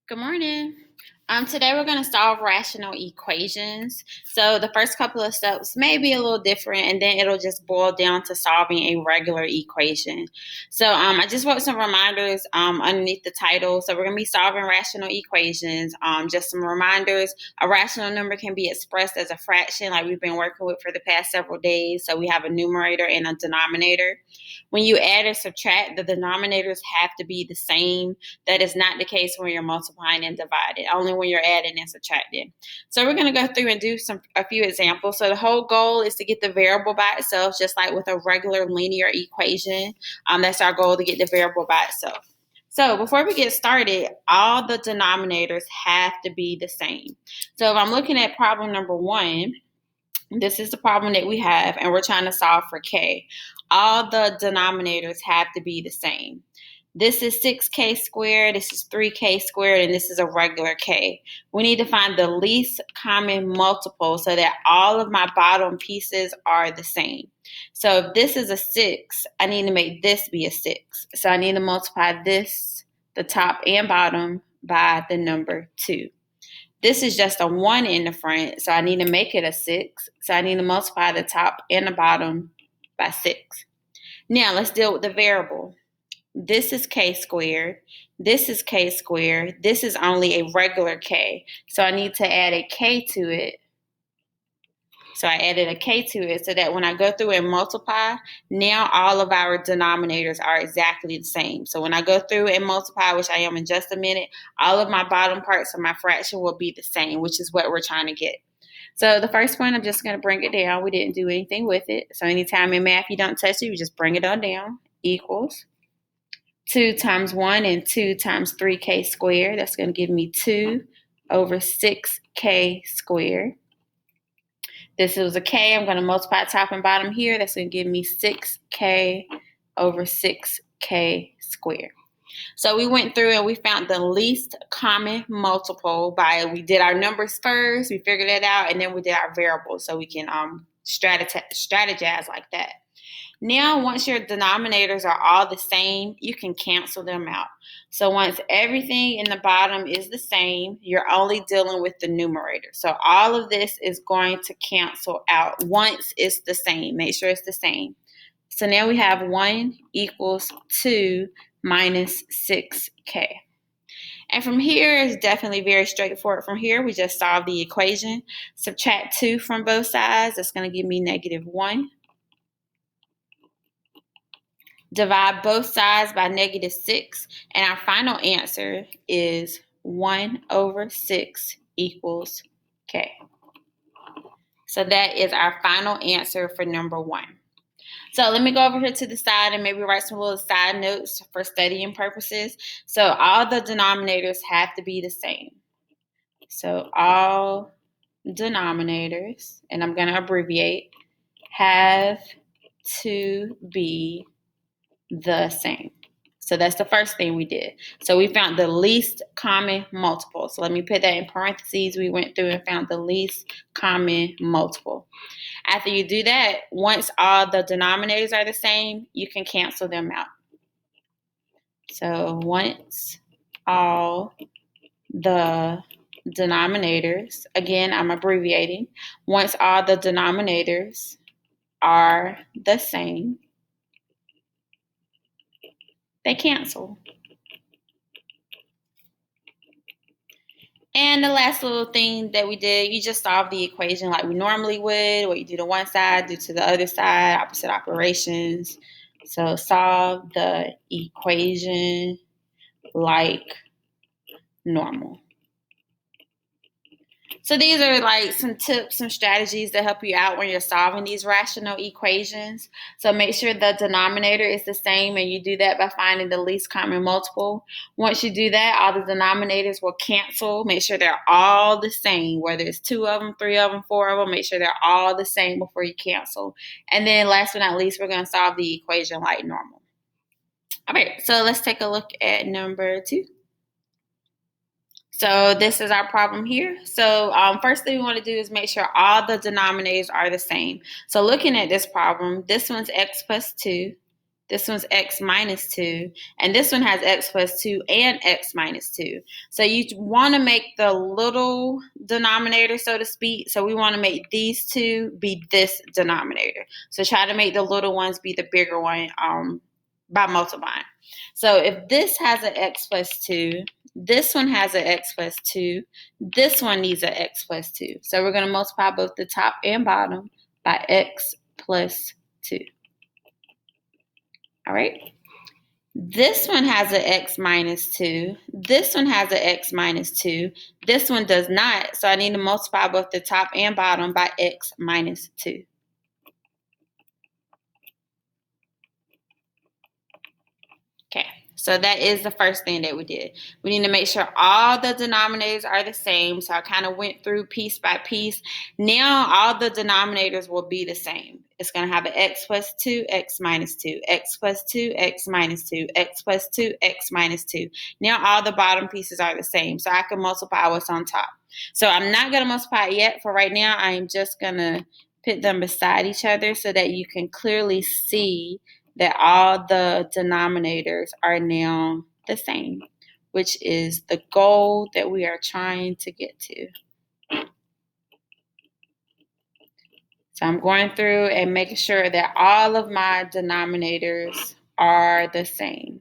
Good morning. Today we're going to solve rational equations. So the first couple of steps may be a little different, and then it'll just boil down to solving a regular equation. So I just wrote some reminders underneath the title. So we're going to be solving rational equations. Just some reminders. A rational number can be expressed as a fraction, like we've been working with for the past several days. So we have a numerator and a denominator. When you add or subtract, the denominators have to be the same. That is not the case when you're multiplying and dividing, only when you're adding and subtracting. So we're going to go through and do a few examples. So the whole goal is to get the variable by itself, just like with a regular linear equation. That's our goal, to get the variable by itself. So before we get started, all the denominators have to be the same. So if I'm looking at problem number 1, this is the problem that we have, and we're trying to solve for k. All the denominators have to be the same. This is 6k squared, this is 3k squared, and this is a regular k. We need to find the least common multiple so that all of my bottom pieces are the same. So if this is a 6, I need to make this be a 6. So I need to multiply this, the top and bottom, by the number 2. This is just a 1 in the front, so I need to make it a 6. So I need to multiply the top and the bottom by 6. Now let's deal with the variable. This is k squared. This is k squared. This is only a regular k. So I need to add a k to it. So I added a k to it so that when I go through and multiply, now all of our denominators are exactly the same. So when I go through and multiply, which I am in just a minute, all of my bottom parts of my fraction will be the same, which is what we're trying to get. So the first one, I'm just going to bring it down. We didn't do anything with it. So anytime in math you don't touch it, you just bring it on down. Equals 2 times 1 and 2 times 3k squared. That's going to give me 2 over 6k squared. This is a k. I'm going to multiply top and bottom here. That's going to give me 6k over 6k squared. So we went through and we found the least common multiple we did our numbers first. We figured that out, and then we did our variables so we can strategize like that. Now, once your denominators are all the same, you can cancel them out. So once everything in the bottom is the same, you're only dealing with the numerator. So all of this is going to cancel out once it's the same. Make sure it's the same. So now we have 1 equals 2 minus 6k. And from here, it's definitely very straightforward. From here, we just solve the equation. Subtract 2 from both sides. That's going to give me negative 1. Divide both sides by negative 6, and our final answer is 1 over 6 equals k. So that is our final answer for number 1. So let me go over here to the side and maybe write some little side notes for studying purposes. So all the denominators have to be the same. So all denominators, and I'm going to abbreviate, have to be the same. So that's the first thing we did. So we found the least common multiple. So let me put that in parentheses. We went through and found the least common multiple. After you do that, once all the denominators are the same, you can cancel them out. So once all the denominators, again, I'm abbreviating, once all the denominators are the same, they cancel. And the last little thing that we did, you just solve the equation like we normally would, where you do to one side, do to the other side, opposite operations. So solve the equation like normal. So these are like some tips, some strategies that help you out when you're solving these rational equations. So make sure the denominator is the same, and you do that by finding the least common multiple. Once you do that, all the denominators will cancel. Make sure they're all the same, whether it's 2 of them, 3 of them, 4 of them, make sure they're all the same before you cancel. And then last but not least, we're going to solve the equation like normal. All right, so let's take a look at number 2. So this is our problem here. So first thing we want to do is make sure all the denominators are the same. So looking at this problem, this one's x plus 2. This one's x minus 2. And this one has x plus 2 and x minus 2. So you want to make the little denominator, so to speak. So we want to make these two be this denominator. So try to make the little ones be the bigger one by multiplying. So if this has an x plus 2, this one has an x plus 2, this one needs an x plus 2. So we're going to multiply both the top and bottom by x plus 2. All right. This one has an x minus 2. This one has an x minus 2. This one does not. So I need to multiply both the top and bottom by x minus 2. Okay, so that is the first thing that we did. We need to make sure all the denominators are the same. So I kind of went through piece by piece. Now all the denominators will be the same. It's going to have an x plus 2, x minus 2, x plus 2, x minus 2, x plus 2, x minus 2. Now all the bottom pieces are the same. So I can multiply what's on top. So I'm not going to multiply it yet. For right now, I'm just going to put them beside each other so that you can clearly see that all the denominators are now the same, which is the goal that we are trying to get to. So I'm going through and making sure that all of my denominators are the same,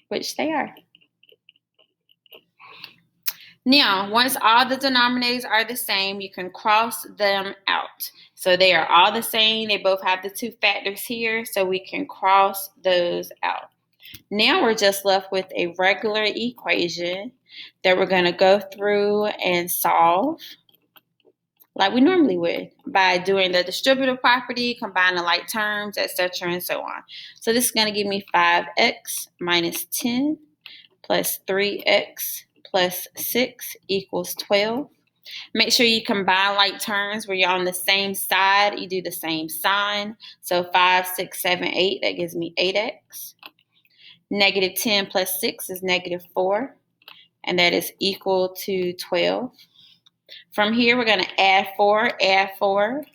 which they are. Now, once all the denominators are the same, you can cross them out. So they are all the same. They both have the two factors here, so we can cross those out. Now we're just left with a regular equation that we're going to go through and solve like we normally would by doing the distributive property, combining like terms, etc., and so on. So this is going to give me 5x minus 10 plus 3x plus 6 equals 12. Make sure you combine like terms where you're on the same side. You do the same sign. So 5, 6, 7, 8. That gives me 8x. Negative 10 plus 6 is negative 4. And that is equal to 12. From here, we're going to add 4.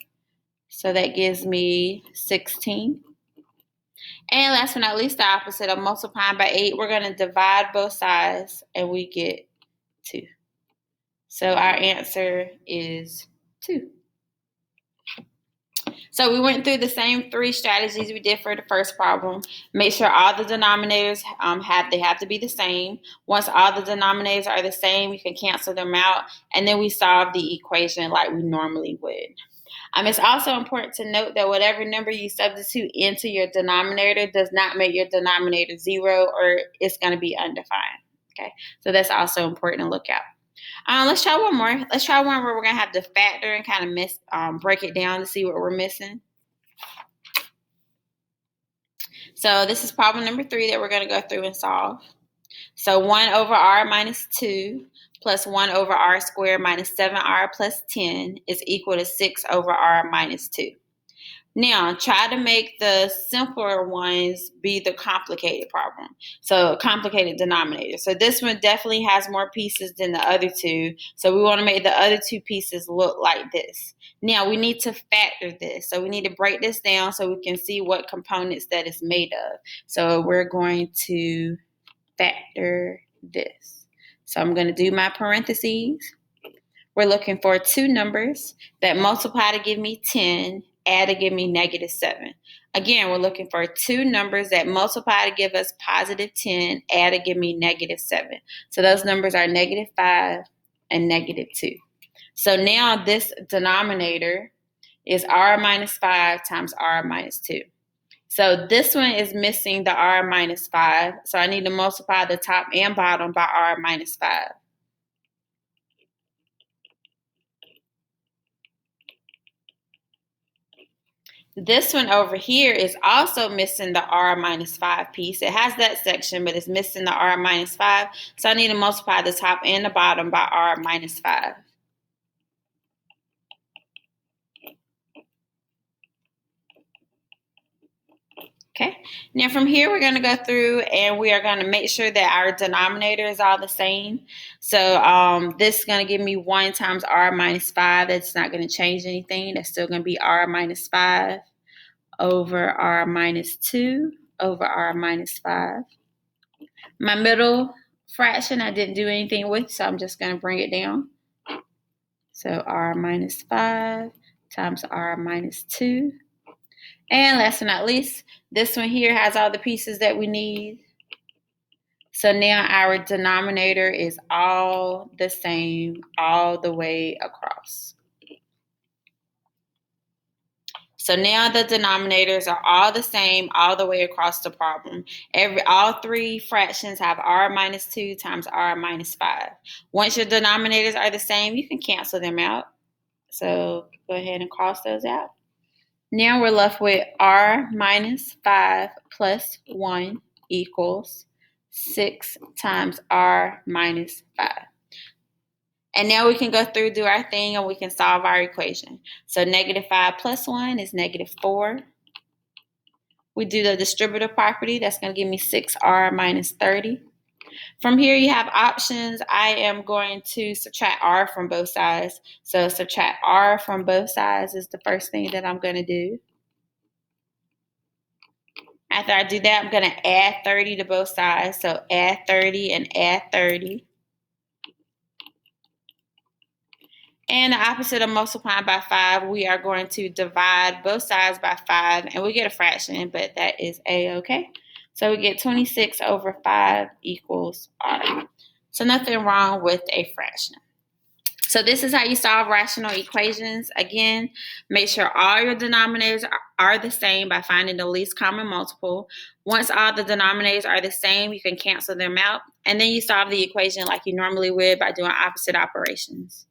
So that gives me 16. And last but not least, the opposite of multiplying by 8, we're going to divide both sides and we get 2. So our answer is 2. So we went through the same 3 strategies we did for the first problem. Make sure all the denominators have to be the same. Once all the denominators are the same, you can cancel them out, and then we solve the equation like we normally would. It's also important to note that whatever number you substitute into your denominator does not make your denominator 0, or it's going to be undefined. Okay, so that's also important to look at. Let's try one more. Let's try one where we're going to have to factor and kind of break it down to see what we're missing. So this is problem number 3 that we're going to go through and solve. So 1 over r minus 2 plus 1 over r squared minus 7r plus 10 is equal to 6 over r minus 2. Now, try to make the simpler ones be the complicated problem. So, complicated denominator. So, this one definitely has more pieces than the other two. So, we want to make the other 2 pieces look like this. Now, we need to factor this. So, we need to break this down so we can see what components that it's made of. So, we're going to factor this. So, I'm going to do my parentheses. We're looking for 2 numbers that multiply to give me 10, add to give me negative 7. Again, we're looking for 2 numbers that multiply to give us positive 10, add to give me negative 7. So those numbers are negative 5 and negative 2. So now this denominator is r minus 5 times r minus 2. So this one is missing the r minus 5. So I need to multiply the top and bottom by r minus 5. This one over here is also missing the r minus 5 piece. It has that section, but it's missing the r minus 5. So I need to multiply the top and the bottom by r minus 5. Okay, now from here we're going to go through and we are going to make sure that our denominator is all the same. So this is going to give me 1 times r minus 5. That's not going to change anything. That's still going to be r minus 5 over r minus 2 over r minus 5. My middle fraction I didn't do anything with, so I'm just going to bring it down. So r minus 5 times r minus 2. And last but not least, this one here has all the pieces that we need. So now our denominator is all the same all the way across. So now the denominators are all the same all the way across the problem. All three fractions have r minus 2 times r minus 5. Once your denominators are the same, you can cancel them out. So go ahead and cross those out. Now we're left with r minus 5 plus 1 equals 6 times r minus 5. And now we can go through, do our thing, and we can solve our equation. So negative 5 plus 1 is negative 4. We do the distributive property. That's going to give me 6r minus 30. From here, you have options. I am going to subtract r from both sides. So subtract r from both sides is the first thing that I'm going to do. After I do that, I'm going to add 30 to both sides. So add 30 and add 30. And the opposite of multiplying by 5, we are going to divide both sides by 5, and we get a fraction, but that is A-okay. So we get 26 over 5 equals R. So nothing wrong with a fraction. So this is how you solve rational equations. Again, make sure all your denominators are the same by finding the least common multiple. Once all the denominators are the same, you can cancel them out. And then you solve the equation like you normally would by doing opposite operations.